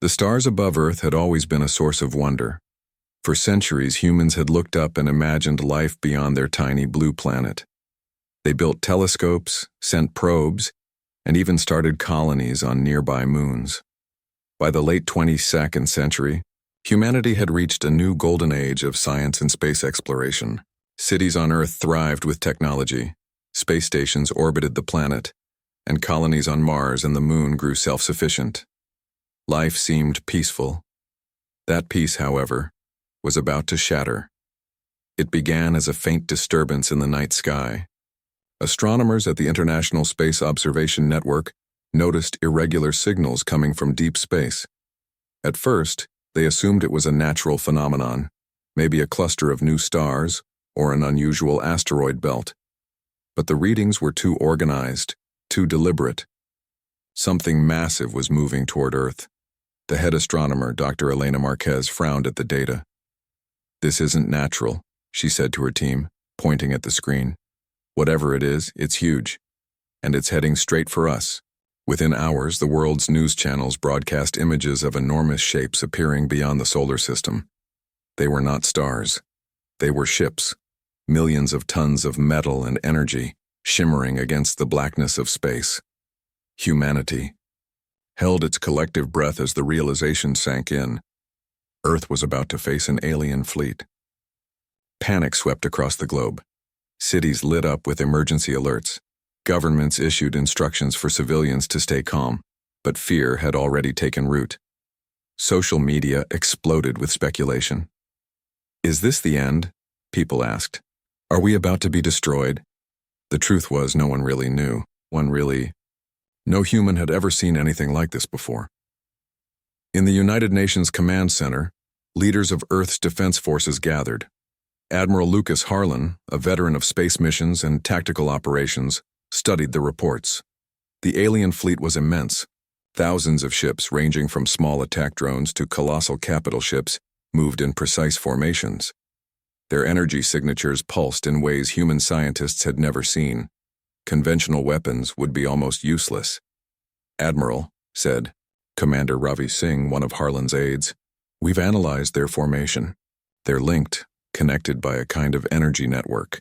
The stars above Earth had always been a source of wonder. For centuries, humans had looked up and imagined life beyond their tiny blue planet. They built telescopes, sent probes, and even started colonies on nearby moons. By the late 22nd century, humanity had reached a new golden age of science and space exploration. Cities on Earth thrived with technology, space stations orbited the planet, and colonies on Mars and the Moon grew self-sufficient. Life seemed peaceful. That peace, however, was about to shatter. It began as a faint disturbance in the night sky. Astronomers at the International Space Observation Network noticed irregular signals coming from deep space. At first, they assumed it was a natural phenomenon, maybe a cluster of new stars or an unusual asteroid belt. But the readings were too organized, too deliberate. Something massive was moving toward Earth. The head astronomer, Dr. Elena Marquez, frowned at the data. "This isn't natural," she said to her team, pointing at the screen. "Whatever it is, it's huge. And it's heading straight for us." Within hours, the world's news channels broadcast images of enormous shapes appearing beyond the solar system. They were not stars. They were ships, millions of tons of metal and energy, shimmering against the blackness of space. Humanity held its collective breath as the realization sank in. Earth was about to face an alien fleet. Panic swept across the globe. Cities lit up with emergency alerts. Governments issued instructions for civilians to stay calm, but fear had already taken root. Social media exploded with speculation. "Is this the end?" people asked. "Are we about to be destroyed?" The truth was, no one really knew. No human had ever seen anything like this before. In the United Nations Command Center, leaders of Earth's defense forces gathered. Admiral Lucas Harlan, a veteran of space missions and tactical operations, studied the reports. The alien fleet was immense. Thousands of ships, ranging from small attack drones to colossal capital ships, moved in precise formations. Their energy signatures pulsed in ways human scientists had never seen. Conventional weapons would be almost useless. "Admiral," said Commander Ravi Singh, one of Harlan's aides, "we've analyzed their formation. They're linked, connected by a kind of energy network.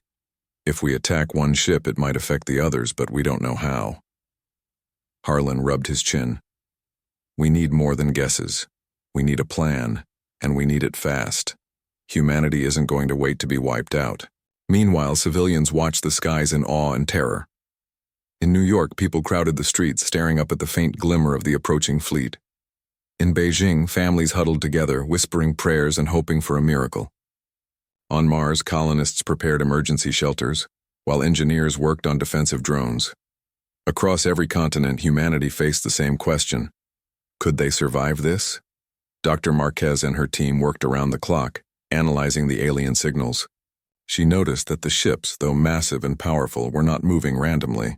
If we attack one ship, it might affect the others, but we don't know how." Harlan rubbed his chin. "We need more than guesses. We need a plan, and we need it fast. Humanity isn't going to wait to be wiped out." Meanwhile, civilians watched the skies in awe and terror. In New York, people crowded the streets, staring up at the faint glimmer of the approaching fleet. In Beijing, families huddled together, whispering prayers and hoping for a miracle. On Mars, colonists prepared emergency shelters, while engineers worked on defensive drones. Across every continent, humanity faced the same question. Could they survive this? Dr. Marquez and her team worked around the clock, analyzing the alien signals. She noticed that the ships, though massive and powerful, were not moving randomly.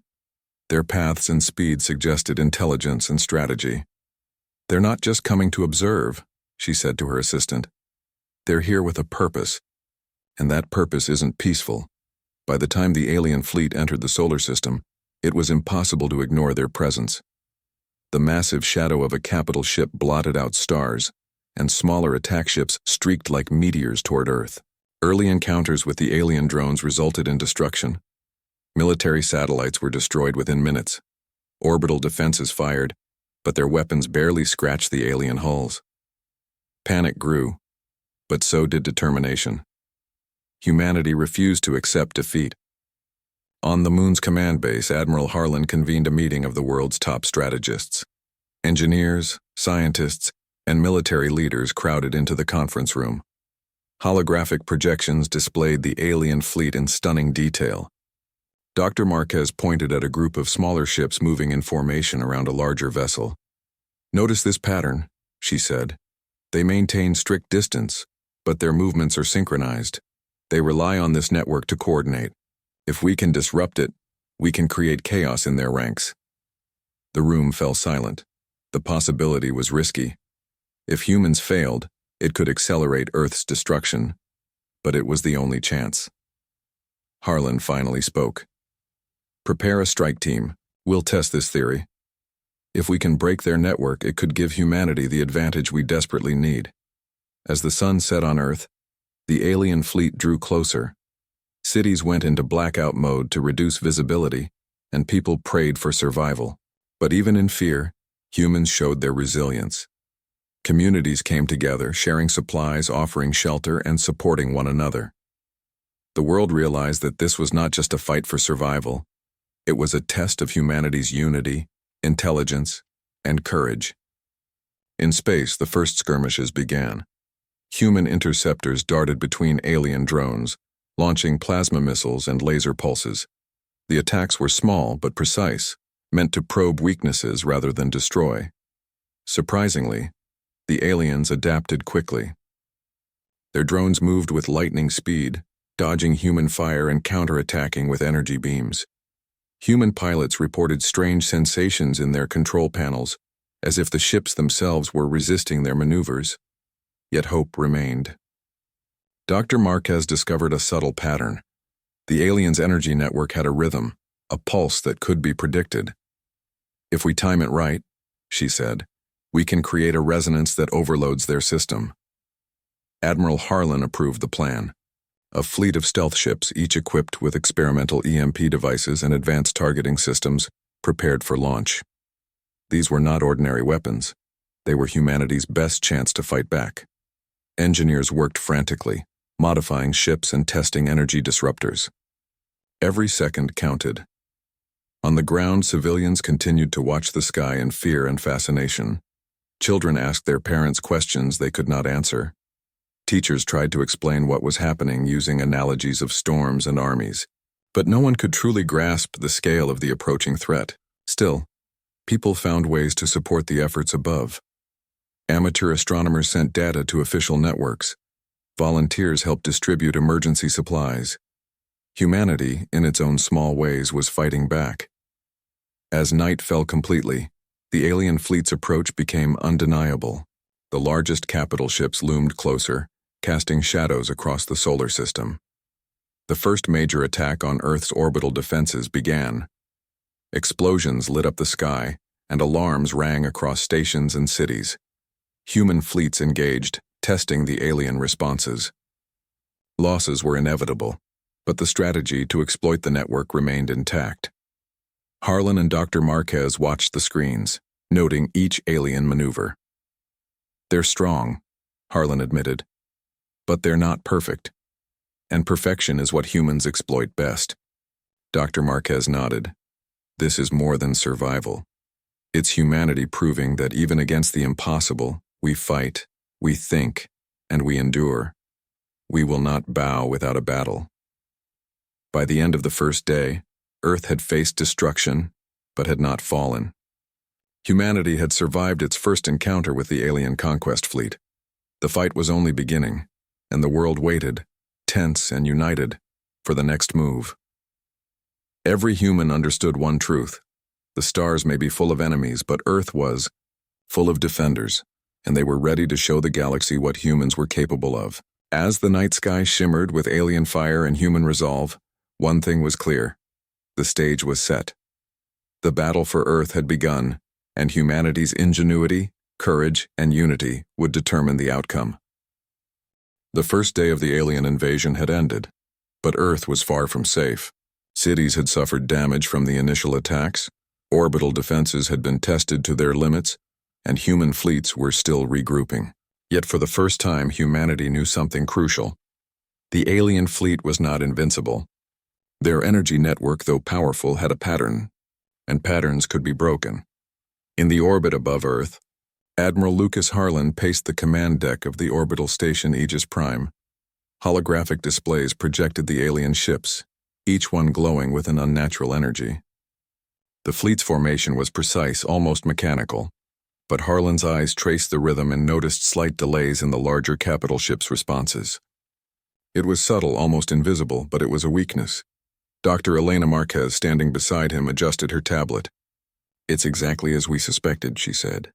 Their paths and speed suggested intelligence and strategy. "They're not just coming to observe," she said to her assistant. "They're here with a purpose, and that purpose isn't peaceful." By the time the alien fleet entered the solar system, it was impossible to ignore their presence. The massive shadow of a capital ship blotted out stars, and smaller attack ships streaked like meteors toward Earth. Early encounters with the alien drones resulted in destruction. Military satellites were destroyed within minutes. Orbital defenses fired, but their weapons barely scratched the alien hulls. Panic grew, but so did determination. Humanity refused to accept defeat. On the Moon's command base, Admiral Harlan convened a meeting of the world's top strategists. Engineers, scientists, and military leaders crowded into the conference room. Holographic projections displayed the alien fleet in stunning detail. Dr. Marquez pointed at a group of smaller ships moving in formation around a larger vessel. "Notice this pattern," she said. "They maintain strict distance, but their movements are synchronized. They rely on this network to coordinate. If we can disrupt it, we can create chaos in their ranks." The room fell silent. The possibility was risky. If humans failed, it could accelerate Earth's destruction, but it was the only chance. Harlan finally spoke. "Prepare a strike team. We'll test this theory." If we can break their network, it could give humanity the advantage we desperately need. As the sun set on Earth, the alien fleet drew closer. Cities went into blackout mode to reduce visibility, and people prayed for survival. But even in fear, humans showed their resilience. Communities came together, sharing supplies, offering shelter, and supporting one another. The world realized that this was not just a fight for survival. It was a test of humanity's unity, intelligence, and courage. In space, the first skirmishes began. Human interceptors darted between alien drones, launching plasma missiles and laser pulses. The attacks were small but precise, meant to probe weaknesses rather than destroy. Surprisingly, the aliens adapted quickly. Their drones moved with lightning speed, dodging human fire and counterattacking with energy beams. Human pilots reported strange sensations in their control panels, as if the ships themselves were resisting their maneuvers. Yet hope remained. Dr. Marquez discovered a subtle pattern. The aliens' energy network had a rhythm, a pulse that could be predicted. If we time it right, she said, we can create a resonance that overloads their system. Admiral Harlan approved the plan. A fleet of stealth ships, each equipped with experimental EMP devices and advanced targeting systems, prepared for launch. These were not ordinary weapons. They were humanity's best chance to fight back. Engineers worked frantically, modifying ships and testing energy disruptors. Every second counted. On the ground, civilians continued to watch the sky in fear and fascination. Children asked their parents questions they could not answer. Teachers tried to explain what was happening using analogies of storms and armies, but no one could truly grasp the scale of the approaching threat. Still, people found ways to support the efforts above. Amateur astronomers sent data to official networks. Volunteers helped distribute emergency supplies. Humanity, in its own small ways, was fighting back. As night fell completely, the alien fleet's approach became undeniable. The largest capital ships loomed closer, casting shadows across the solar system. The first major attack on Earth's orbital defenses began. Explosions lit up the sky, and alarms rang across stations and cities. Human fleets engaged, testing the alien responses. Losses were inevitable, but the strategy to exploit the network remained intact. Harlan and Dr. Marquez watched the screens, noting each alien maneuver. They're strong, Harlan admitted, but they're not perfect. And perfection is what humans exploit best. Dr. Marquez nodded. This is more than survival. It's humanity proving that even against the impossible, we fight, we think, and we endure. We will not bow without a battle. By the end of the first day, Earth had faced destruction, but had not fallen. Humanity had survived its first encounter with the alien Conquest fleet. The fight was only beginning, and the world waited, tense and united, for the next move. Every human understood one truth. The stars may be full of enemies, but Earth was full of defenders, and they were ready to show the galaxy what humans were capable of. As the night sky shimmered with alien fire and human resolve, one thing was clear. The stage was set. The battle for Earth had begun, and humanity's ingenuity, courage, and unity would determine the outcome. The first day of the alien invasion had ended, but Earth was far from safe. Cities had suffered damage from the initial attacks, orbital defenses had been tested to their limits, and human fleets were still regrouping. Yet for the first time, humanity knew something crucial. The alien fleet was not invincible. Their energy network, though powerful, had a pattern, and patterns could be broken. In the orbit above Earth, Admiral Lucas Harlan paced the command deck of the orbital station Aegis Prime. Holographic displays projected the alien ships, each one glowing with an unnatural energy. The fleet's formation was precise, almost mechanical, but Harlan's eyes traced the rhythm and noticed slight delays in the larger capital ships' responses. It was subtle, almost invisible, but it was a weakness. Dr. Elena Marquez, standing beside him, adjusted her tablet. It's exactly as we suspected, she said.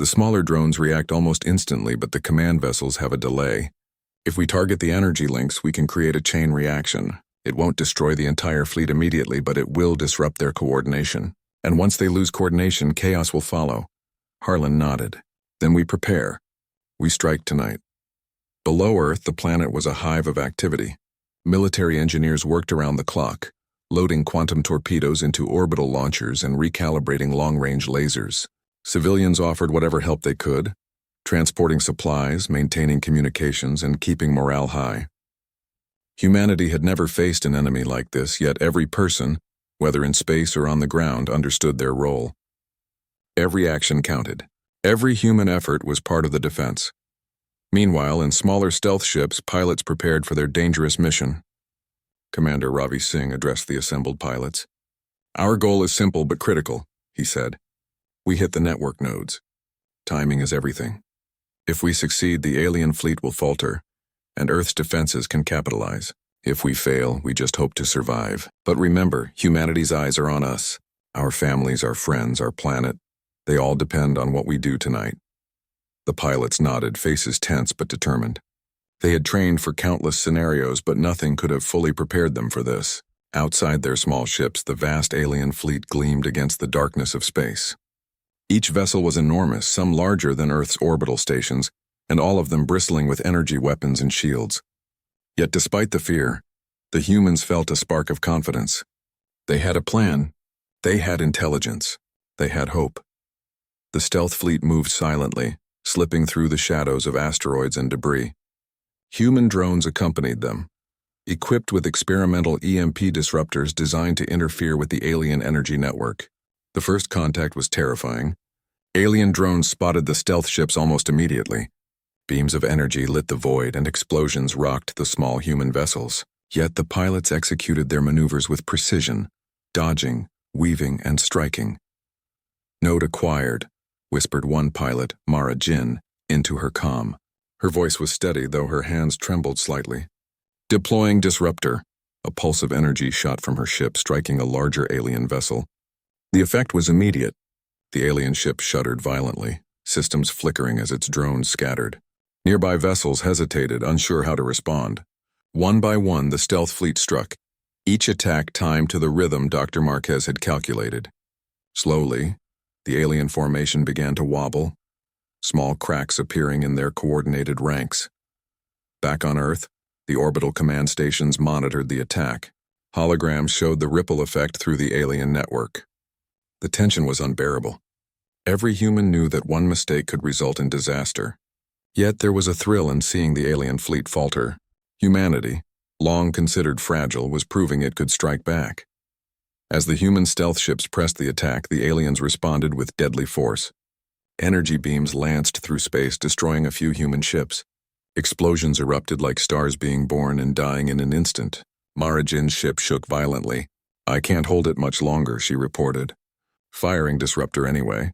The smaller drones react almost instantly, but the command vessels have a delay. If we target the energy links, we can create a chain reaction. It won't destroy the entire fleet immediately, but it will disrupt their coordination. And once they lose coordination, chaos will follow. Harlan nodded. Then we prepare. We strike tonight. Below Earth, the planet was a hive of activity. Military engineers worked around the clock, loading quantum torpedoes into orbital launchers and recalibrating long-range lasers. Civilians offered whatever help they could, transporting supplies, maintaining communications, and keeping morale high. Humanity had never faced an enemy like this, yet every person, whether in space or on the ground, understood their role. Every action counted. Every human effort was part of the defense. Meanwhile, in smaller stealth ships, pilots prepared for their dangerous mission. Commander Ravi Singh addressed the assembled pilots. "Our goal is simple but critical," he said. "We hit the network nodes. Timing is everything. If we succeed, the alien fleet will falter, and Earth's defenses can capitalize. If we fail, we just hope to survive. But remember, humanity's eyes are on us. Our families, our friends, our planet. They all depend on what we do tonight." The pilots nodded, faces tense but determined. They had trained for countless scenarios, but nothing could have fully prepared them for this. Outside their small ships, the vast alien fleet gleamed against the darkness of space. Each vessel was enormous, some larger than Earth's orbital stations, and all of them bristling with energy weapons and shields. Yet despite the fear, the humans felt a spark of confidence. They had a plan. They had intelligence. They had hope. The stealth fleet moved silently, slipping through the shadows of asteroids and debris. Human drones accompanied them, equipped with experimental EMP disruptors designed to interfere with the alien energy network. The first contact was terrifying. Alien drones spotted the stealth ships almost immediately. Beams of energy lit the void and explosions rocked the small human vessels. Yet the pilots executed their maneuvers with precision, dodging, weaving, and striking. "Node acquired," whispered one pilot, Mara Jin, into her comm. Her voice was steady, though her hands trembled slightly. "Deploying disruptor." A pulse of energy shot from her ship, striking a larger alien vessel. The effect was immediate. The alien ship shuddered violently, systems flickering as its drones scattered. Nearby vessels hesitated, unsure how to respond. One by one, the stealth fleet struck, each attack timed to the rhythm Dr. Marquez had calculated. Slowly, the alien formation began to wobble, small cracks appearing in their coordinated ranks. Back on Earth, the orbital command stations monitored the attack. Holograms showed the ripple effect through the alien network. The tension was unbearable. Every human knew that one mistake could result in disaster. Yet there was a thrill in seeing the alien fleet falter. Humanity, long considered fragile, was proving it could strike back. As the human stealth ships pressed the attack, the aliens responded with deadly force. Energy beams lanced through space, destroying a few human ships. Explosions erupted like stars being born and dying in an instant. Mara Jin's ship shook violently. "I can't hold it much longer," she reported. Firing disruptor anyway.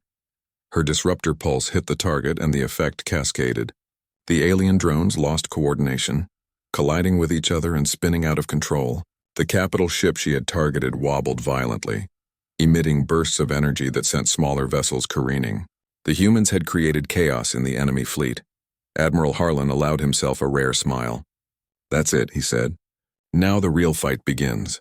Her disruptor pulse hit the target and the effect cascaded. The alien drones lost coordination, colliding with each other and spinning out of control. The capital ship she had targeted wobbled violently, emitting bursts of energy that sent smaller vessels careening. The humans had created chaos in the enemy fleet. Admiral Harlan allowed himself a rare smile. "That's it," he said. "Now the real fight begins."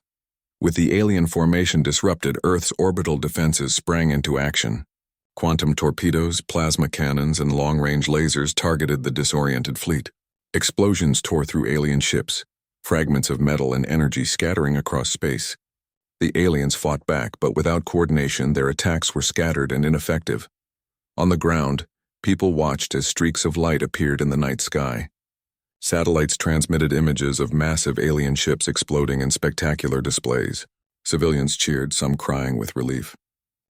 With the alien formation disrupted, Earth's orbital defenses sprang into action. Quantum torpedoes, plasma cannons, and long-range lasers targeted the disoriented fleet. Explosions tore through alien ships, fragments of metal and energy scattering across space. The aliens fought back, but without coordination, their attacks were scattered and ineffective. On the ground, people watched as streaks of light appeared in the night sky. Satellites transmitted images of massive alien ships exploding in spectacular displays. Civilians cheered, some crying with relief.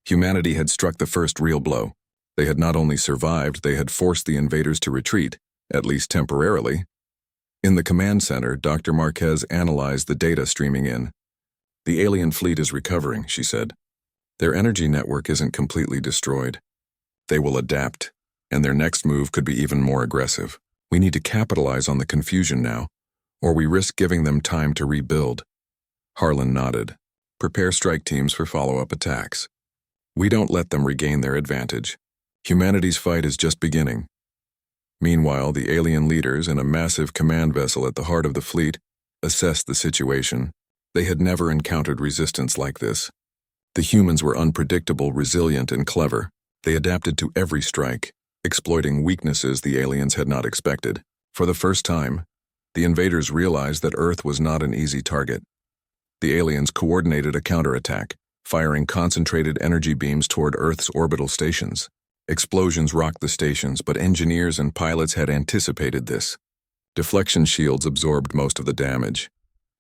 Humanity had struck the first real blow. They had not only survived, they had forced the invaders to retreat, at least temporarily. In the command center, Dr. Marquez analyzed the data streaming in. "The alien fleet is recovering," she said. "Their energy network isn't completely destroyed. They will adapt, and their next move could be even more aggressive. We need to capitalize on the confusion now, or we risk giving them time to rebuild." Harlan nodded. "Prepare strike teams for follow-up attacks. We don't let them regain their advantage. Humanity's fight is just beginning." Meanwhile, the alien leaders in a massive command vessel at the heart of the fleet assessed the situation. They had never encountered resistance like this. The humans were unpredictable, resilient, and clever. They adapted to every strike, exploiting weaknesses the aliens had not expected. For the first time, the invaders realized that Earth was not an easy target. The aliens coordinated a counterattack, firing concentrated energy beams toward Earth's orbital stations. Explosions rocked the stations, but engineers and pilots had anticipated this. Deflection shields absorbed most of the damage,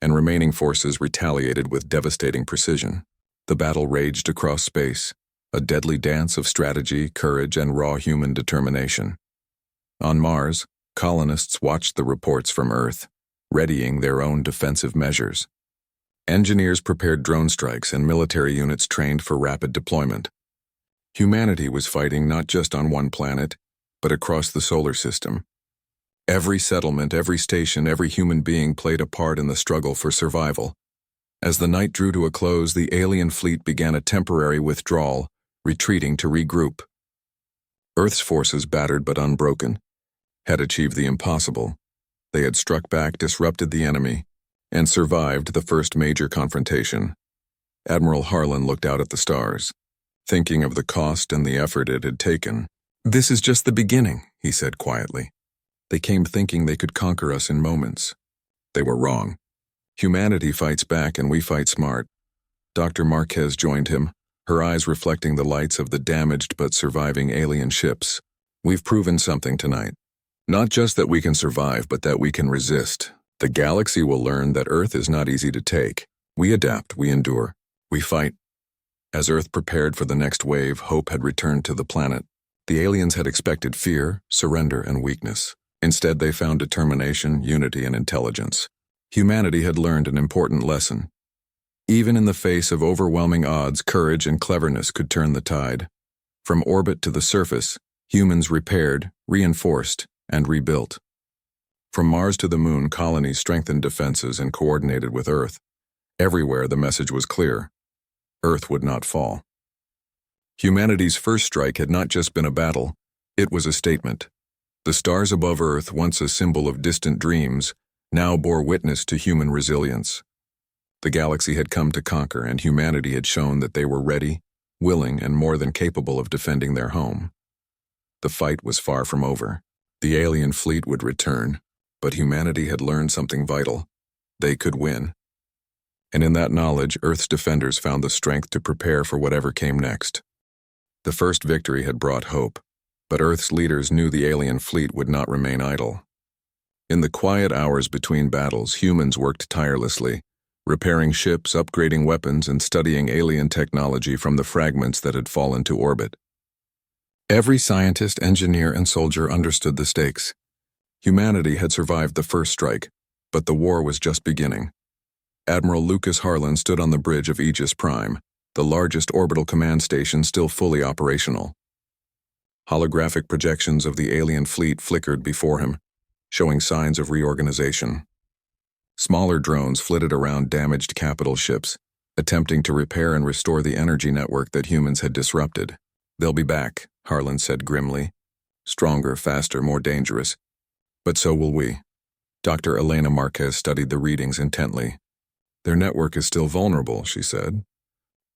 and remaining forces retaliated with devastating precision. The battle raged across space, a deadly dance of strategy, courage, and raw human determination. On Mars, colonists watched the reports from Earth, readying their own defensive measures. Engineers prepared drone strikes and military units trained for rapid deployment. Humanity was fighting not just on one planet, but across the solar system. Every settlement, every station, every human being played a part in the struggle for survival. As the night drew to a close, the alien fleet began a temporary withdrawal, retreating to regroup. Earth's forces, battered but unbroken, had achieved the impossible. They had struck back, disrupted the enemy, and survived the first major confrontation. Admiral Harlan looked out at the stars, thinking of the cost and the effort it had taken. "This is just the beginning," he said quietly. "They came thinking they could conquer us in moments. They were wrong. Humanity fights back and we fight smart." Dr. Marquez joined him, her eyes reflecting the lights of the damaged but surviving alien ships. "We've proven something tonight. Not just that we can survive, but that we can resist. The galaxy will learn that Earth is not easy to take. We adapt, we endure, we fight." As Earth prepared for the next wave, hope had returned to the planet. The aliens had expected fear, surrender, and weakness. Instead, they found determination, unity, and intelligence. Humanity had learned an important lesson. Even in the face of overwhelming odds, courage and cleverness could turn the tide. From orbit to the surface, humans repaired, reinforced, and rebuilt. From Mars to the Moon, colonies strengthened defenses and coordinated with Earth. Everywhere, the message was clear: Earth would not fall. Humanity's first strike had not just been a battle, it was a statement. The stars above Earth, once a symbol of distant dreams, now bore witness to human resilience. The galaxy had come to conquer, and humanity had shown that they were ready, willing, and more than capable of defending their home. The fight was far from over. The alien fleet would return, but humanity had learned something vital. They could win. And in that knowledge, Earth's defenders found the strength to prepare for whatever came next. The first victory had brought hope, but Earth's leaders knew the alien fleet would not remain idle. In the quiet hours between battles, humans worked tirelessly, repairing ships, upgrading weapons, and studying alien technology from the fragments that had fallen to orbit. Every scientist, engineer, and soldier understood the stakes. Humanity had survived the first strike, but the war was just beginning. Admiral Lucas Harlan stood on the bridge of EpicSciFiTales, the largest orbital command station still fully operational. Holographic projections of the alien fleet flickered before him, showing signs of reorganization. Smaller drones flitted around damaged capital ships, attempting to repair and restore the energy network that humans had disrupted. "They'll be back," Harlan said grimly. "Stronger, faster, more dangerous. But so will we." Dr. Elena Marquez studied the readings intently. "Their network is still vulnerable," she said.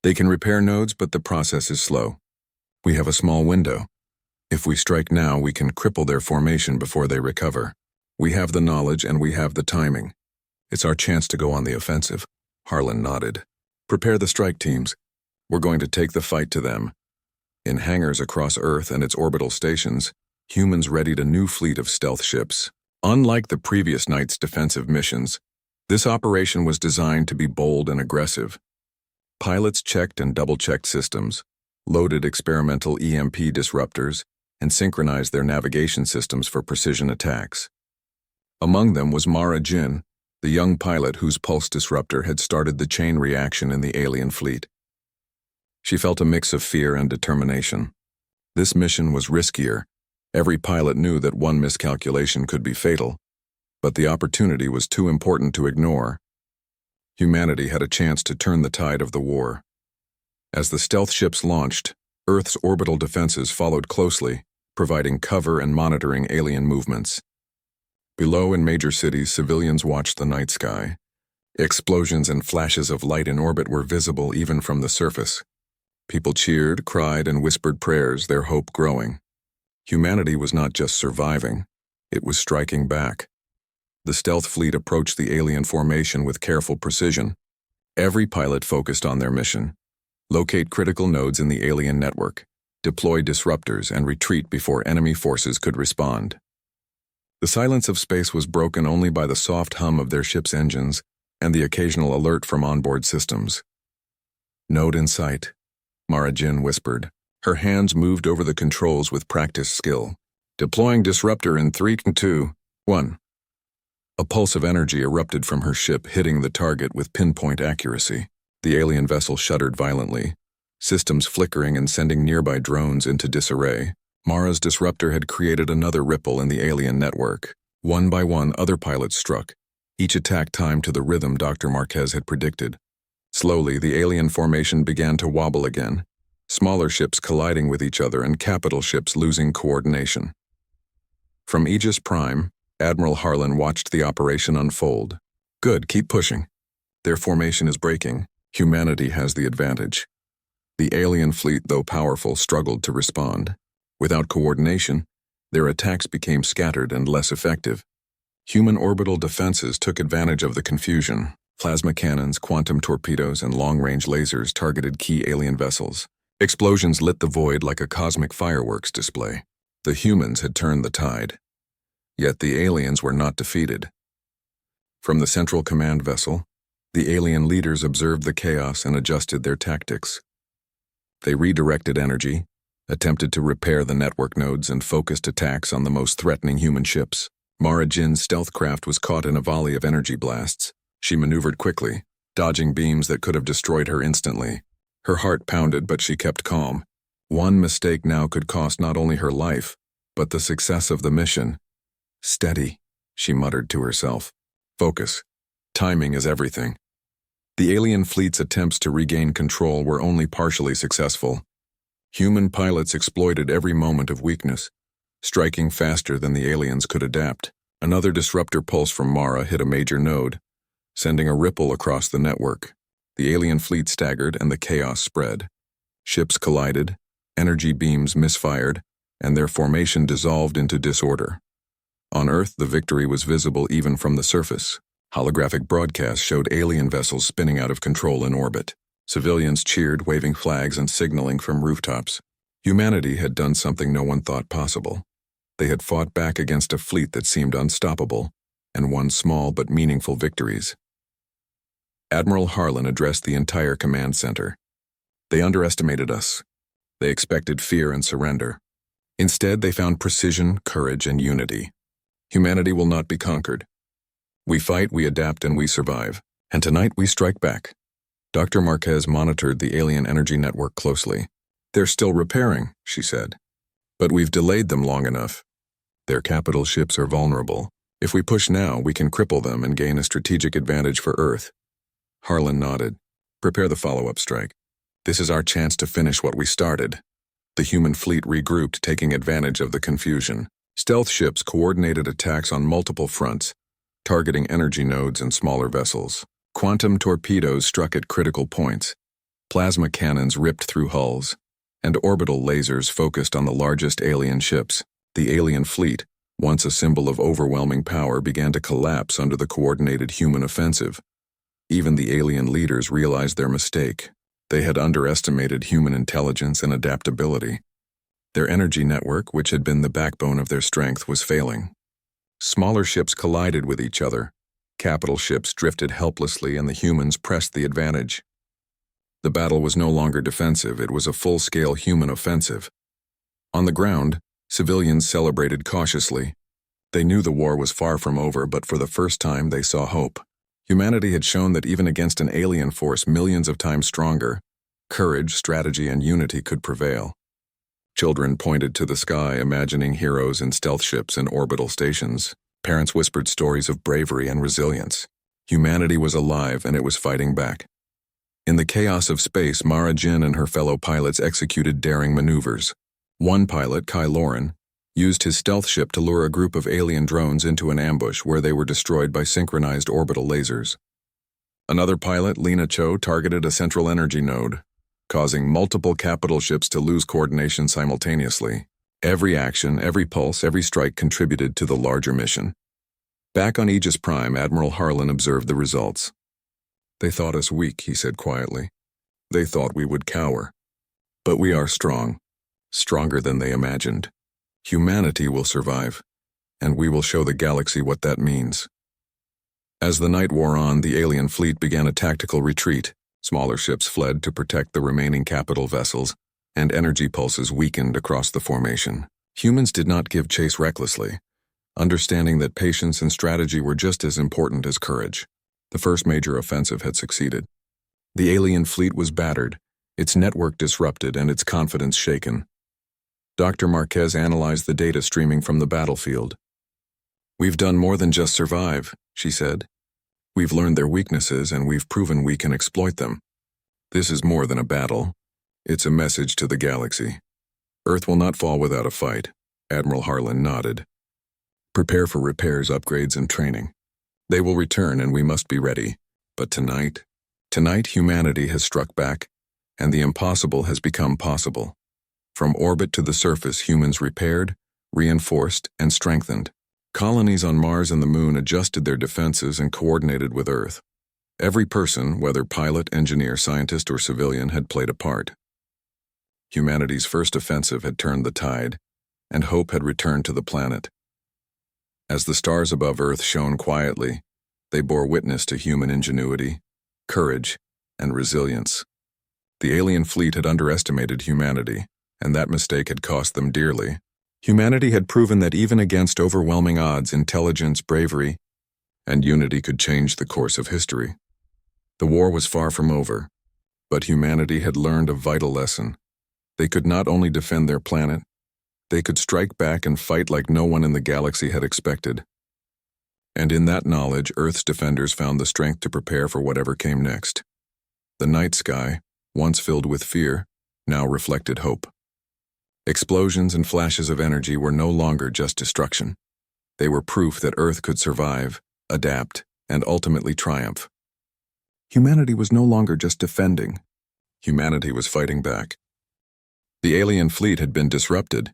"They can repair nodes, but the process is slow. We have a small window. If we strike now, we can cripple their formation before they recover. We have the knowledge and we have the timing. It's our chance to go on the offensive." Harlan nodded. "Prepare the strike teams. We're going to take the fight to them." In hangars across Earth and its orbital stations, humans readied a new fleet of stealth ships. Unlike the previous night's defensive missions, this operation was designed to be bold and aggressive. Pilots checked and double-checked systems, loaded experimental EMP disruptors, and synchronized their navigation systems for precision attacks. Among them was Mara Jin, the young pilot whose pulse disruptor had started the chain reaction in the alien fleet. She felt a mix of fear and determination. This mission was riskier. Every pilot knew that one miscalculation could be fatal, but the opportunity was too important to ignore. Humanity had a chance to turn the tide of the war. As the stealth ships launched, Earth's orbital defenses followed closely, providing cover and monitoring alien movements. Below in major cities, civilians watched the night sky. Explosions and flashes of light in orbit were visible even from the surface. People cheered, cried, and whispered prayers, their hope growing. Humanity was not just surviving, it was striking back. The stealth fleet approached the alien formation with careful precision. Every pilot focused on their mission: locate critical nodes in the alien network, deploy disruptors, and retreat before enemy forces could respond. The silence of space was broken only by the soft hum of their ship's engines and the occasional alert from onboard systems. "Node in sight," Mara Jin whispered. Her hands moved over the controls with practiced skill. "Deploying disruptor in 3, 2, 1. A pulse of energy erupted from her ship, hitting the target with pinpoint accuracy. The alien vessel shuddered violently, systems flickering and sending nearby drones into disarray. Mara's disruptor had created another ripple in the alien network. One by one, other pilots struck, each attack timed to the rhythm Dr. Marquez had predicted. Slowly, the alien formation began to wobble again, smaller ships colliding with each other and capital ships losing coordination. From Aegis Prime, Admiral Harlan watched the operation unfold. "Good, keep pushing. Their formation is breaking. Humanity has the advantage." The alien fleet, though powerful, struggled to respond. Without coordination, their attacks became scattered and less effective. Human orbital defenses took advantage of the confusion. Plasma cannons, quantum torpedoes, and long-range lasers targeted key alien vessels. Explosions lit the void like a cosmic fireworks display. The humans had turned the tide. Yet the aliens were not defeated. From the central command vessel, the alien leaders observed the chaos and adjusted their tactics. They redirected energy, attempted to repair the network nodes, and focused attacks on the most threatening human ships. Mara Jin's stealth craft was caught in a volley of energy blasts. She maneuvered quickly, dodging beams that could have destroyed her instantly. Her heart pounded, but she kept calm. One mistake now could cost not only her life, but the success of the mission. "Steady," she muttered to herself. "Focus. Timing is everything." The alien fleet's attempts to regain control were only partially successful. Human pilots exploited every moment of weakness, striking faster than the aliens could adapt. Another disruptor pulse from Mara hit a major node, sending a ripple across the network. The alien fleet staggered and the chaos spread. Ships collided, energy beams misfired, and their formation dissolved into disorder. On Earth, the victory was visible even from the surface. Holographic broadcasts showed alien vessels spinning out of control in orbit. Civilians cheered, waving flags and signaling from rooftops. Humanity had done something no one thought possible. They had fought back against a fleet that seemed unstoppable, and won small but meaningful victories. Admiral Harlan addressed the entire command center. "They underestimated us. They expected fear and surrender. Instead, they found precision, courage, and unity. Humanity will not be conquered. We fight, we adapt, and we survive. And tonight we strike back." Dr. Marquez monitored the alien energy network closely. "They're still repairing," she said. "But we've delayed them long enough. Their capital ships are vulnerable. If we push now, we can cripple them and gain a strategic advantage for Earth." Harlan nodded. "Prepare the follow-up strike. This is our chance to finish what we started." The human fleet regrouped, taking advantage of the confusion. Stealth ships coordinated attacks on multiple fronts, targeting energy nodes and smaller vessels. Quantum torpedoes struck at critical points. Plasma cannons ripped through hulls, and orbital lasers focused on the largest alien ships. The alien fleet, once a symbol of overwhelming power, began to collapse under the coordinated human offensive. Even the alien leaders realized their mistake. They had underestimated human intelligence and adaptability. Their energy network, which had been the backbone of their strength, was failing. Smaller ships collided with each other. Capital ships drifted helplessly, and the humans pressed the advantage. The battle was no longer defensive, it was a full-scale human offensive. On the ground, civilians celebrated cautiously. They knew the war was far from over, but for the first time they saw hope. Humanity had shown that even against an alien force millions of times stronger, courage, strategy, and unity could prevail. Children pointed to the sky, imagining heroes in stealth ships and orbital stations. Parents whispered stories of bravery and resilience. Humanity was alive, and it was fighting back. In the chaos of space, Mara Jin and her fellow pilots executed daring maneuvers. One pilot, Kai Loren, used his stealth ship to lure a group of alien drones into an ambush where they were destroyed by synchronized orbital lasers. Another pilot, Lena Cho, targeted a central energy node. causing multiple capital ships to lose coordination simultaneously. Every action, every pulse, every strike contributed to the larger mission. Back on Aegis Prime, Admiral Harlan observed the results. "They thought us weak," he said quietly. "They thought we would cower. But we are strong, stronger than they imagined. Humanity will survive, and we will show the galaxy what that means." As the night wore on, the alien fleet began a tactical retreat. Smaller ships fled to protect the remaining capital vessels, and energy pulses weakened across the formation. Humans did not give chase recklessly, understanding that patience and strategy were just as important as courage. The first major offensive had succeeded. The alien fleet was battered, its network disrupted, and its confidence shaken. Dr. Marquez analyzed the data streaming from the battlefield. "We've done more than just survive," she said. "We've learned their weaknesses, and we've proven we can exploit them. This is more than a battle. It's a message to the galaxy. Earth will not fall without a fight." Admiral Harlan nodded. "Prepare for repairs, upgrades, and training. They will return, and we must be ready. But tonight humanity has struck back, and the impossible has become possible. From orbit to the surface, humans repaired, reinforced, and strengthened. Colonies on Mars and the Moon adjusted their defenses and coordinated with Earth. Every person, whether pilot, engineer, scientist, or civilian, had played a part. Humanity's first offensive had turned the tide, and hope had returned to the planet. As the stars above Earth shone quietly, they bore witness to human ingenuity, courage, and resilience. The alien fleet had underestimated humanity, and that mistake had cost them dearly. Humanity had proven that even against overwhelming odds, intelligence, bravery, and unity could change the course of history. The war was far from over, but humanity had learned a vital lesson. They could not only defend their planet, they could strike back and fight like no one in the galaxy had expected. And in that knowledge, Earth's defenders found the strength to prepare for whatever came next. The night sky, once filled with fear, now reflected hope. Explosions and flashes of energy were no longer just destruction. They were proof that Earth could survive, adapt, and ultimately triumph. Humanity was no longer just defending. Humanity was fighting back. The alien fleet had been disrupted,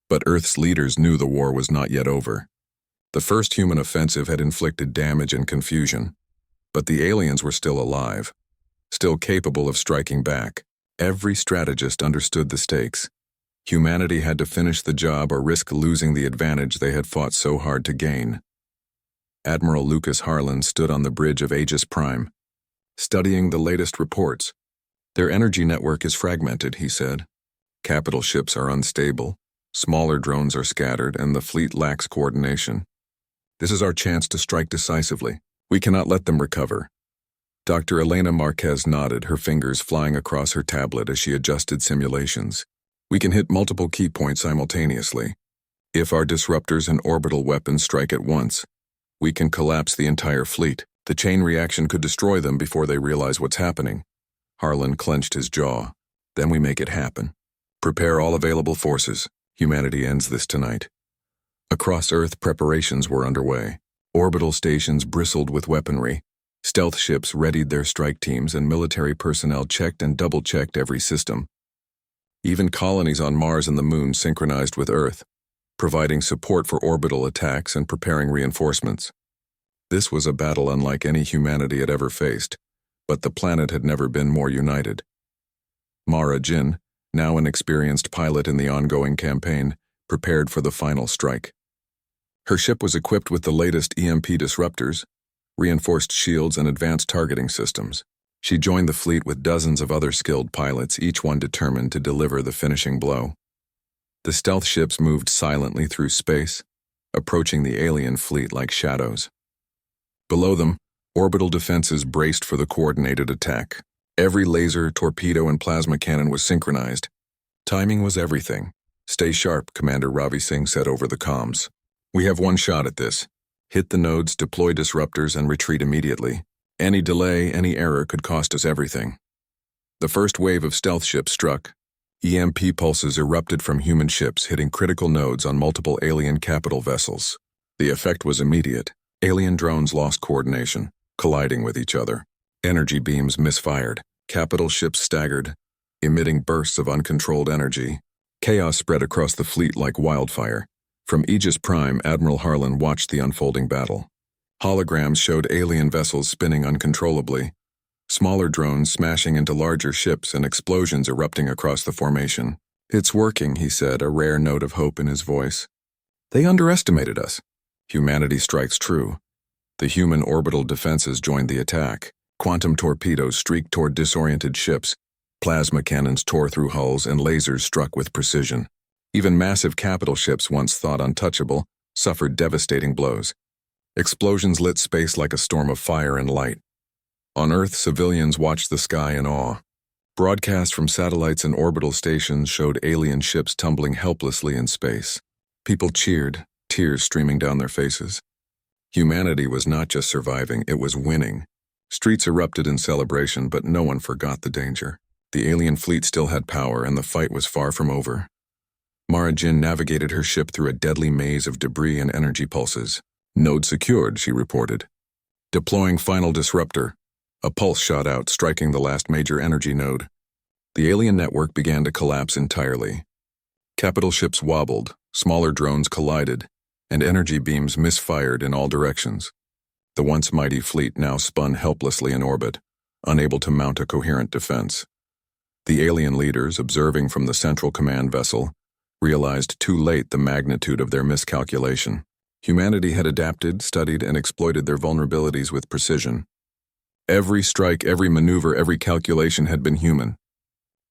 but Earth's leaders knew the war was not yet over. The first human offensive had inflicted damage and confusion, but the aliens were still alive, still capable of striking back. Every strategist understood the stakes. Humanity had to finish the job or risk losing the advantage they had fought so hard to gain. Admiral Lucas Harlan stood on the bridge of Aegis Prime, studying the latest reports. "Their energy network is fragmented," he said. "Capital ships are unstable, smaller drones are scattered, and the fleet lacks coordination. This is our chance to strike decisively. We cannot let them recover." Dr. Elena Marquez nodded, her fingers flying across her tablet as she adjusted simulations. "We can hit multiple key points simultaneously. If our disruptors and orbital weapons strike at once, we can collapse the entire fleet. The chain reaction could destroy them before they realize what's happening." Harlan clenched his jaw. "Then we make it happen. Prepare all available forces. Humanity ends this tonight." Across Earth, preparations were underway. Orbital stations bristled with weaponry. Stealth ships readied their strike teams, and military personnel checked and double-checked every system. Even colonies on Mars and the Moon synchronized with Earth, providing support for orbital attacks and preparing reinforcements. This was a battle unlike any humanity had ever faced, but the planet had never been more united. Mara Jin, now an experienced pilot in the ongoing campaign, prepared for the final strike. Her ship was equipped with the latest EMP disruptors, reinforced shields, and advanced targeting systems. She joined the fleet with dozens of other skilled pilots, each one determined to deliver the finishing blow. The stealth ships moved silently through space, approaching the alien fleet like shadows. Below them, orbital defenses braced for the coordinated attack. Every laser, torpedo, and plasma cannon was synchronized. Timing was everything. "Stay sharp," Commander Ravi Singh said over the comms. "We have one shot at this. Hit the nodes, deploy disruptors, and retreat immediately. Any delay, any error could cost us everything." The first wave of stealth ships struck. EMP pulses erupted from human ships, hitting critical nodes on multiple alien capital vessels. The effect was immediate. Alien drones lost coordination, colliding with each other. Energy beams misfired. Capital ships staggered. emitting bursts of uncontrolled energy. Chaos spread across the fleet like wildfire. From Aegis Prime, Admiral Harlan watched the unfolding battle. Holograms showed alien vessels spinning uncontrollably, smaller drones smashing into larger ships and explosions erupting across the formation. "It's working," he said, a rare note of hope in his voice. "They underestimated us." Humanity strikes true. The human orbital defenses joined the attack. Quantum torpedoes streaked toward disoriented ships, plasma cannons tore through hulls, and lasers struck with precision. Even massive capital ships, once thought untouchable, suffered devastating blows. Explosions lit space like a storm of fire and light. On Earth, civilians watched the sky in awe. Broadcasts from satellites and orbital stations showed alien ships tumbling helplessly in space. People cheered, tears streaming down their faces. Humanity was not just surviving, it was winning. Streets erupted in celebration, but no one forgot the danger. The alien fleet still had power, and the fight was far from over. Mara Jin navigated her ship through a deadly maze of debris and energy pulses. "Node secured," she reported. "Deploying final disruptor." A pulse shot out, striking the last major energy node. The alien network began to collapse entirely. Capital ships wobbled, smaller drones collided, and energy beams misfired in all directions. The once mighty fleet now spun helplessly in orbit, unable to mount a coherent defense. The alien leaders, observing from the central command vessel, realized too late the magnitude of their miscalculation. Humanity had adapted, studied, and exploited their vulnerabilities with precision. Every strike, every maneuver, every calculation had been human.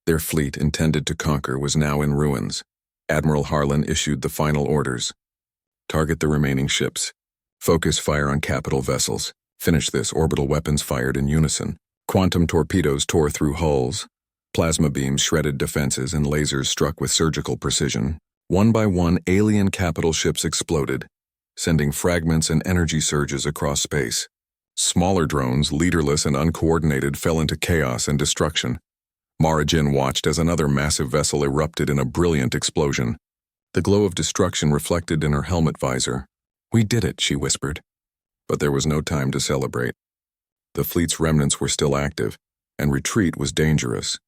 Their fleet, intended to conquer, was now in ruins. Admiral Harlan issued the final orders. "Target the remaining ships. Focus fire on capital vessels. Finish this." Orbital weapons fired in unison. Quantum torpedoes tore through hulls. Plasma beams shredded defenses, and lasers struck with surgical precision. One by one, alien capital ships exploded, sending fragments and energy surges across space. Smaller drones, leaderless and uncoordinated, fell into chaos and destruction. Mara Jin watched as another massive vessel erupted in a brilliant explosion. The glow of destruction reflected in her helmet visor. "We did it," she whispered. But there was no time to celebrate. The fleet's remnants were still active, and retreat was dangerous.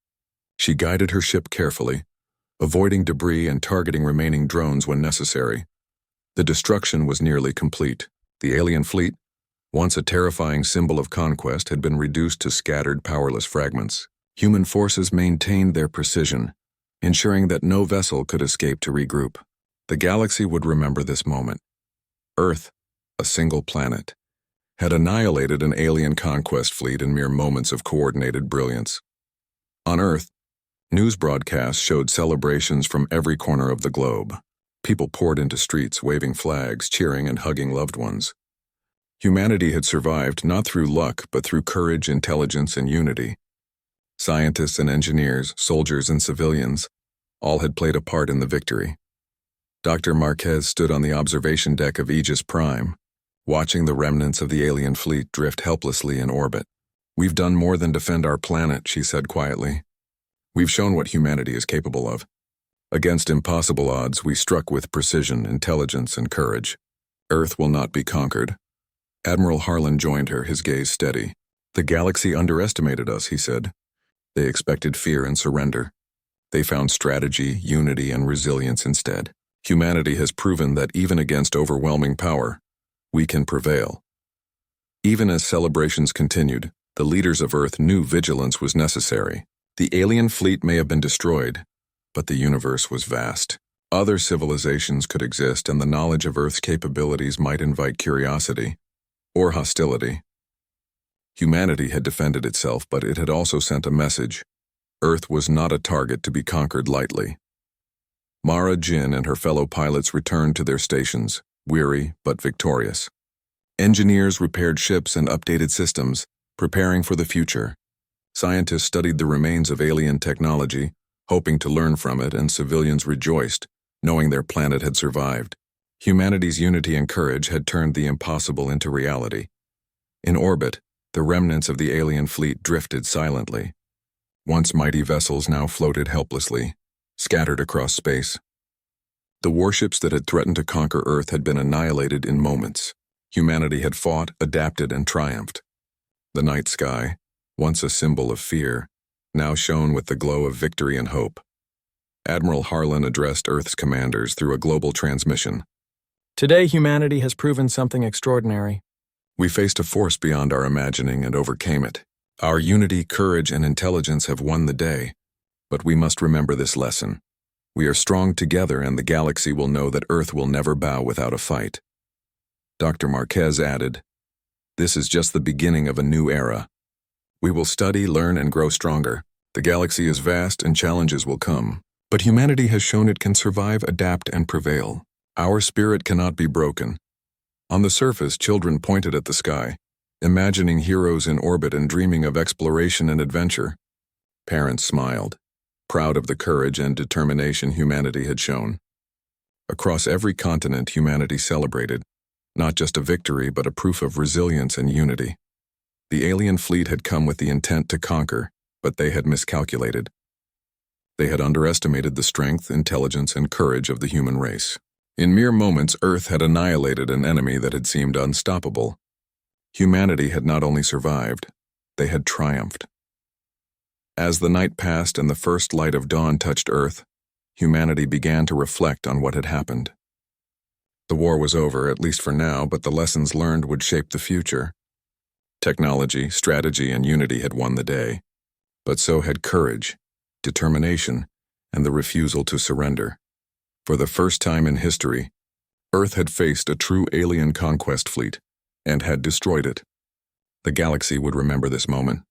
She guided her ship carefully, avoiding debris and targeting remaining drones when necessary. The destruction was nearly complete. The alien fleet, once a terrifying symbol of conquest, had been reduced to scattered, powerless fragments. Human forces maintained their precision, ensuring that no vessel could escape to regroup. The galaxy would remember this moment. Earth, a single planet, had annihilated an alien conquest fleet in mere moments of coordinated brilliance. On Earth, news broadcasts showed celebrations from every corner of the globe. People poured into streets, waving flags, cheering, and hugging loved ones. Humanity had survived not through luck, but through courage, intelligence, and unity. Scientists and engineers, soldiers and civilians, all had played a part in the victory. Dr. Marquez stood on the observation deck of Aegis Prime, watching the remnants of the alien fleet drift helplessly in orbit. "We've done more than defend our planet," she said quietly. "We've shown what humanity is capable of. Against impossible odds, we struck with precision, intelligence, and courage. Earth will not be conquered." Admiral Harlan joined her, his gaze steady. "The galaxy underestimated us," he said. "They expected fear and surrender. They found strategy, unity, and resilience instead. Humanity has proven that even against overwhelming power, we can prevail." Even as celebrations continued, the leaders of Earth knew vigilance was necessary. The alien fleet may have been destroyed, but the universe was vast. Other civilizations could exist, and the knowledge of Earth's capabilities might invite curiosity or hostility. Humanity had defended itself, but it had also sent a message. Earth was not a target to be conquered lightly. Mara Jin and her fellow pilots returned to their stations, weary but victorious. Engineers repaired ships and updated systems, preparing for the future. Scientists studied the remains of alien technology, hoping to learn from it, and civilians rejoiced, knowing their planet had survived. Humanity's unity and courage had turned the impossible into reality. In orbit, the remnants of the alien fleet drifted silently. Once mighty vessels now floated helplessly, scattered across space. The warships that had threatened to conquer Earth had been annihilated in moments. Humanity had fought, adapted, and triumphed. The night sky, once a symbol of fear, now shone with the glow of victory and hope. Admiral Harlan addressed Earth's commanders through a global transmission. Today, humanity has proven something extraordinary. We faced a force beyond our imagining and overcame it. Our unity, courage, and intelligence have won the day. But we must remember this lesson. We are strong together, and the galaxy will know that Earth will never bow without a fight. Dr. Marquez added, "This is just the beginning of a new era. We will study, learn, and grow stronger. The galaxy is vast and challenges will come. But humanity has shown it can survive, adapt, and prevail. Our spirit cannot be broken." On the surface, children pointed at the sky, imagining heroes in orbit and dreaming of exploration and adventure. Parents smiled, proud of the courage and determination humanity had shown. Across every continent, humanity celebrated, not just a victory but a proof of resilience and unity. The alien fleet had come with the intent to conquer, but they had miscalculated. They had underestimated the strength, intelligence, and courage of the human race. In mere moments, Earth had annihilated an enemy that had seemed unstoppable. Humanity had not only survived, they had triumphed. As the night passed and the first light of dawn touched Earth, humanity began to reflect on what had happened. The war was over, at least for now, but the lessons learned would shape the future. Technology, strategy, and unity had won the day, but so had courage, determination, and the refusal to surrender. For the first time in history, Earth had faced a true alien conquest fleet and had destroyed it. The galaxy would remember this moment.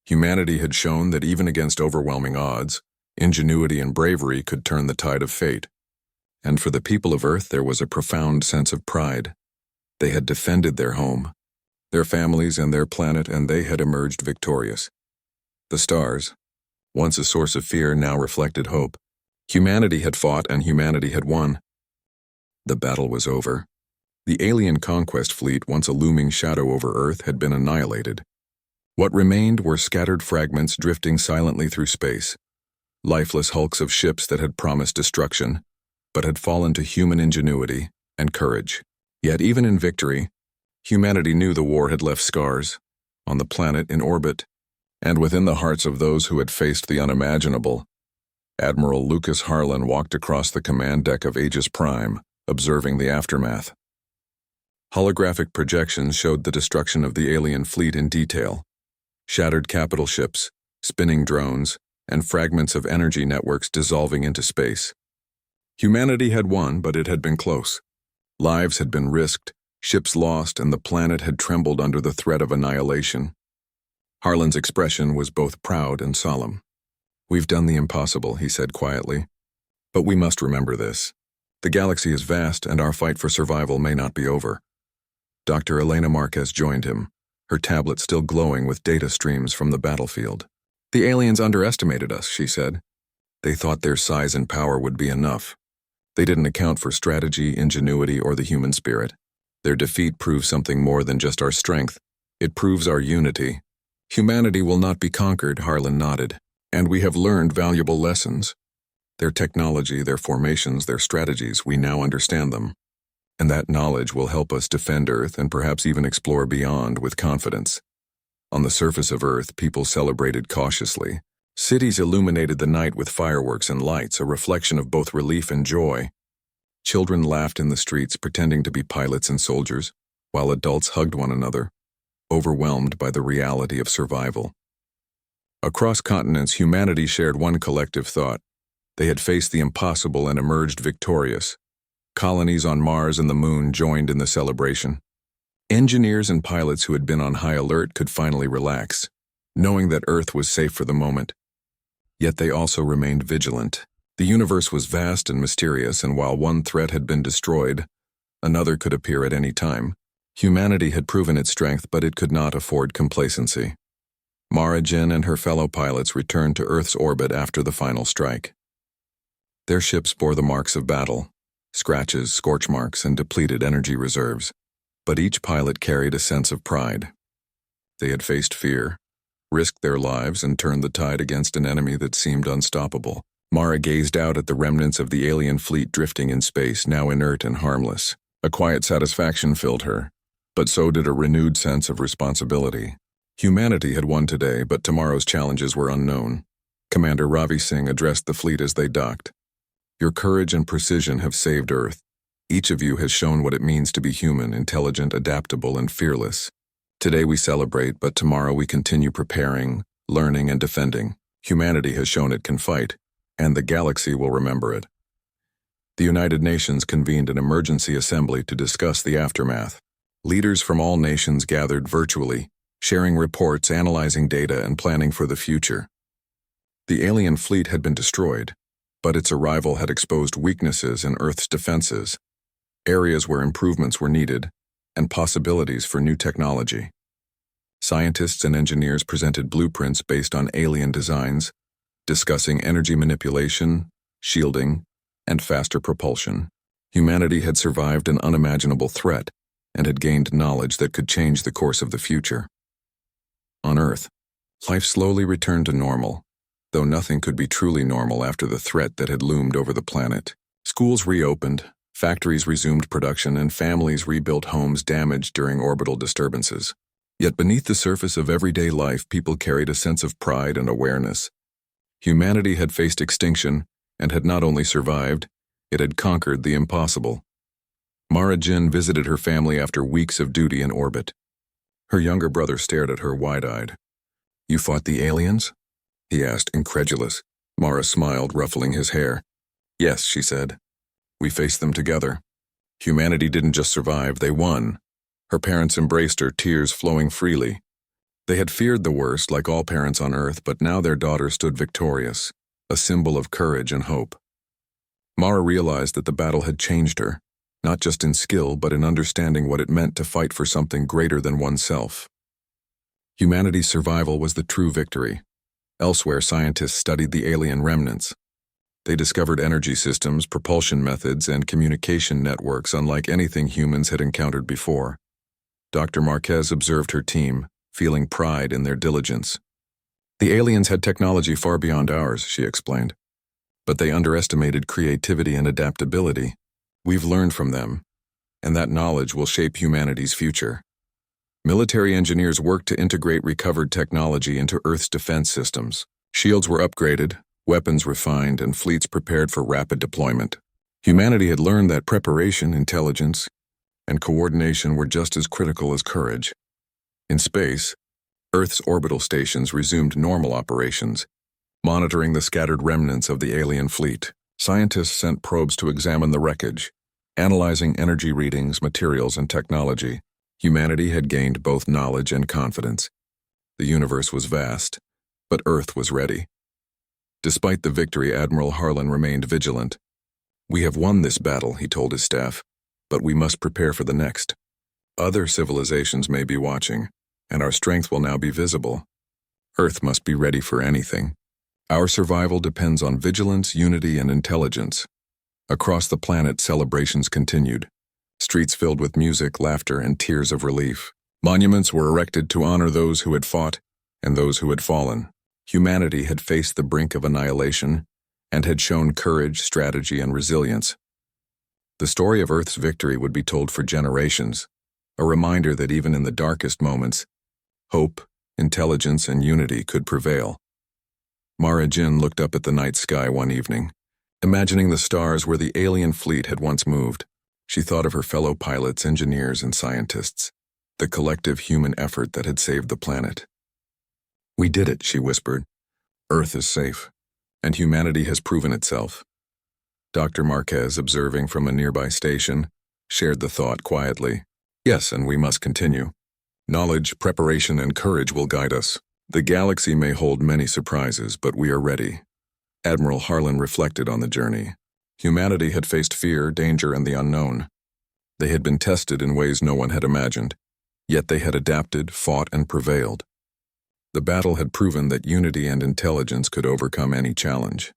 Humanity had shown that even against overwhelming odds, ingenuity and bravery could turn the tide of fate. And for the people of Earth, there was a profound sense of pride. They had defended their home, their families, and their planet, and they had emerged victorious. The stars, once a source of fear, now reflected hope. Humanity had fought and humanity had won. The battle was over. The alien conquest fleet, once a looming shadow over Earth, had been annihilated. What remained were scattered fragments drifting silently through space, lifeless hulks of ships that had promised destruction, but had fallen to human ingenuity and courage. Yet even in victory, humanity knew the war had left scars, on the planet, in orbit, and within the hearts of those who had faced the unimaginable. Admiral Lucas Harlan walked across the command deck of HFY, observing the aftermath. Holographic projections showed the destruction of the alien fleet in detail. Shattered capital ships, spinning drones, and fragments of energy networks dissolving into space. Humanity had won, but it had been close. Lives had been risked, ships lost, and the planet had trembled under the threat of annihilation. Harlan's expression was both proud and solemn. "We've done the impossible," he said quietly. "But we must remember this. The galaxy is vast, and our fight for survival may not be over." Dr. Elena Marquez joined him, her tablet still glowing with data streams from the battlefield. "The aliens underestimated us," she said. "They thought their size and power would be enough. They didn't account for strategy, ingenuity, or the human spirit. Their defeat proves something more than just our strength. It proves our unity. Humanity will not be conquered," Harlan nodded. "And we have learned valuable lessons. Their technology, their formations, their strategies, we now understand them. And that knowledge will help us defend Earth and perhaps even explore beyond with confidence." On the surface of Earth, people celebrated cautiously. Cities illuminated the night with fireworks and lights, a reflection of both relief and joy. Children laughed in the streets, pretending to be pilots and soldiers, while adults hugged one another, overwhelmed by the reality of survival. Across continents, humanity shared one collective thought. They had faced the impossible and emerged victorious. Colonies on Mars and the Moon joined in the celebration. Engineers and pilots who had been on high alert could finally relax, knowing that Earth was safe for the moment. Yet they also remained vigilant. The universe was vast and mysterious, and while one threat had been destroyed, another could appear at any time. Humanity had proven its strength, but it could not afford complacency. Mara Jin and her fellow pilots returned to Earth's orbit after the final strike. Their ships bore the marks of battle, scratches, scorch marks, and depleted energy reserves. But each pilot carried a sense of pride. They had faced fear, risked their lives, and turned the tide against an enemy that seemed unstoppable. Mara gazed out at the remnants of the alien fleet drifting in space, now inert and harmless. A quiet satisfaction filled her, but so did a renewed sense of responsibility. Humanity had won today, but tomorrow's challenges were unknown. Commander Ravi Singh addressed the fleet as they docked. Your courage and precision have saved Earth. Each of you has shown what it means to be human, intelligent, adaptable, and fearless. Today we celebrate, but tomorrow we continue preparing, learning, and defending. Humanity has shown it can fight, and the galaxy will remember it. The United Nations convened an emergency assembly to discuss the aftermath. Leaders from all nations gathered virtually, sharing reports, analyzing data, and planning for the future. The alien fleet had been destroyed, but its arrival had exposed weaknesses in Earth's defenses, areas where improvements were needed, and possibilities for new technology. Scientists and engineers presented blueprints based on alien designs, discussing energy manipulation, shielding, and faster propulsion. Humanity had survived an unimaginable threat and had gained knowledge that could change the course of the future. On Earth, life slowly returned to normal, though nothing could be truly normal after the threat that had loomed over the planet. Schools reopened, factories resumed production, and families rebuilt homes damaged during orbital disturbances. Yet beneath the surface of everyday life, people carried a sense of pride and awareness. Humanity had faced extinction and had not only survived, it had conquered the impossible. Mara Jin visited her family after weeks of duty in orbit. Her younger brother stared at her wide-eyed. "You fought the aliens?" he asked, incredulous. Mara smiled, ruffling his hair. "Yes," she said. "We faced them together. Humanity didn't just survive, they won." Her parents embraced her, tears flowing freely. They had feared the worst, like all parents on Earth, but now their daughter stood victorious, a symbol of courage and hope. Mara realized that the battle had changed her, not just in skill, but in understanding what it meant to fight for something greater than oneself. Humanity's survival was the true victory. Elsewhere, scientists studied the alien remnants. They discovered energy systems, propulsion methods, and communication networks unlike anything humans had encountered before. Dr. Marquez observed her team, feeling pride in their diligence. "The aliens had technology far beyond ours," she explained. "But they underestimated creativity and adaptability. We've learned from them, and that knowledge will shape humanity's future." Military engineers worked to integrate recovered technology into Earth's defense systems. Shields were upgraded, weapons refined, and fleets prepared for rapid deployment. Humanity had learned that preparation, intelligence, and coordination were just as critical as courage. In space, Earth's orbital stations resumed normal operations, monitoring the scattered remnants of the alien fleet. Scientists sent probes to examine the wreckage, analyzing energy readings, materials, and technology. Humanity had gained both knowledge and confidence. The universe was vast, but Earth was ready. Despite the victory, Admiral Harlan remained vigilant. "We have won this battle," he told his staff, "but we must prepare for the next. Other civilizations may be watching, and our strength will now be visible. Earth must be ready for anything. Our survival depends on vigilance, unity, and intelligence." Across the planet, celebrations continued. Streets filled with music, laughter, and tears of relief. Monuments were erected to honor those who had fought and those who had fallen. Humanity had faced the brink of annihilation and had shown courage, strategy, and resilience. The story of Earth's victory would be told for generations, a reminder that even in the darkest moments, hope, intelligence, and unity could prevail. Mara Jin looked up at the night sky one evening, imagining the stars where the alien fleet had once moved. She thought of her fellow pilots, engineers, and scientists, the collective human effort that had saved the planet. "We did it," she whispered. "Earth is safe, and humanity has proven itself." Dr. Marquez, observing from a nearby station, shared the thought quietly. "Yes, and we must continue. Knowledge, preparation, and courage will guide us. The galaxy may hold many surprises, but we are ready." Admiral Harlan reflected on the journey. Humanity had faced fear, danger, and the unknown. They had been tested in ways no one had imagined, yet they had adapted, fought, and prevailed. The battle had proven that unity and intelligence could overcome any challenge.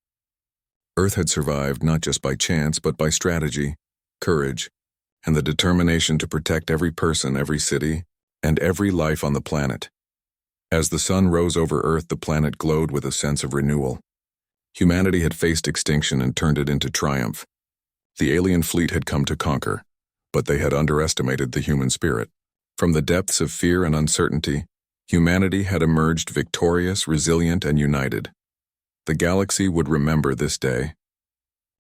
Earth had survived not just by chance, but by strategy, courage, and the determination to protect every person, every city, and every life on the planet. As the sun rose over Earth, the planet glowed with a sense of renewal. Humanity had faced extinction and turned it into triumph. The alien fleet had come to conquer, but they had underestimated the human spirit. From the depths of fear and uncertainty, Humanity had emerged victorious, resilient, and united. The galaxy would remember this day.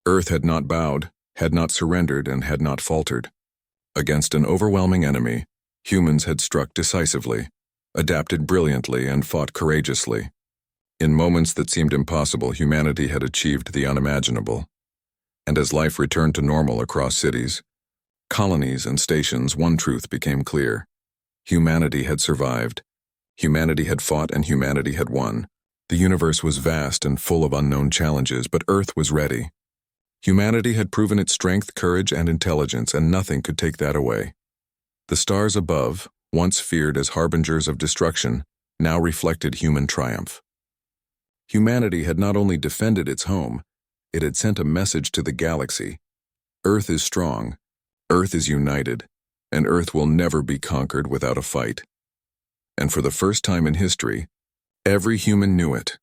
Earth had not bowed, had not surrendered, and had not faltered. Against an overwhelming enemy, humans had struck decisively, adapted brilliantly, and fought courageously. In moments that seemed impossible, humanity had achieved the unimaginable. And as life returned to normal across cities, colonies, and stations, one truth became clear. Humanity had survived. Humanity had fought, and humanity had won. The universe was vast and full of unknown challenges, but Earth was ready. Humanity had proven its strength, courage, and intelligence, and nothing could take that away. The stars above, once feared as harbingers of destruction, now reflected human triumph. Humanity had not only defended its home, it had sent a message to the galaxy. Earth is strong, Earth is united, and Earth will never be conquered without a fight. And for the first time in history, every human knew it.